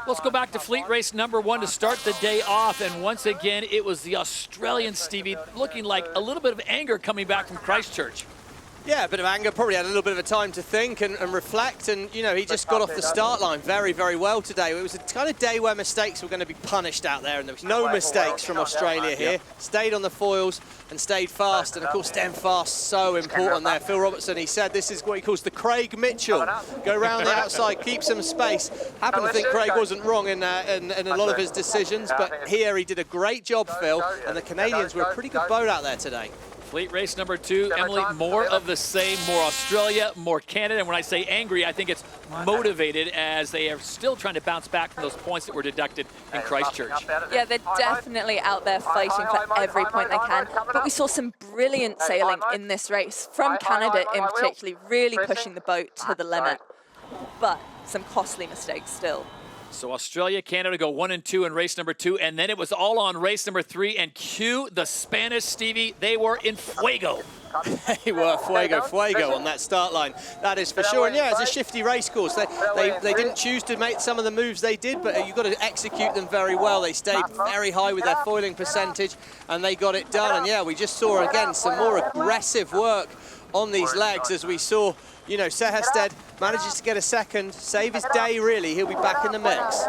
Let's go back to fleet race number 1 to start the day off. And once again, it was the Australian Stevie looking like a little bit of anger coming back from Christchurch. Yeah, a bit of anger, probably had a little bit of a time to think and reflect, and, you know, he just got off the start line very, very well today. It was a kind of day where mistakes were going to be punished out there, and there was no mistakes from Australia here. Stayed on the foils and stayed fast, and of course staying fast, so important there. Phil Robertson, he said this is what he calls the Craig Mitchell. Go round the outside, keep some space. Happen to think Craig wasn't wrong in a lot of his decisions, but here he did a great job, Phil, and the Canadians were a pretty good boat out there today. Fleet race number 2, Emily, more of the same, more Australia, more Canada. And when I say angry, I think it's motivated as they are still trying to bounce back from those points that were deducted in Christchurch. Yeah, they're definitely out there fighting for every point they can. But we saw some brilliant sailing in this race from Canada in particular, really pushing the boat to the limit. But some costly mistakes still. So Australia, Canada go 1 and 2 in race number 2, and then it was all on race number 3. And cue the Spanish Stevie, they were in fuego. They were fuego on that start line. That is for sure. And yeah, it's a shifty race course. They didn't choose to make some of the moves they did, but you've got to execute them very well. They stayed very high with their foiling percentage, and they got it done. And yeah, we just saw again some more aggressive work on these legs as we saw, you know, Seherstedt manages to get a second, save his day really. He'll be back in the mix.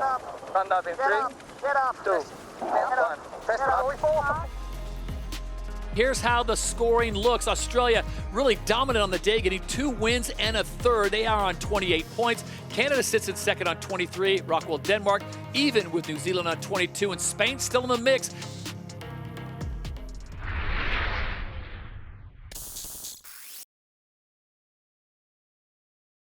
Here's how the scoring looks. Australia really dominant on the day, getting 2 wins and a third. They are on 28 points. Canada sits in second on 23. Rockwell, Denmark, even with New Zealand on 22. And Spain still in the mix.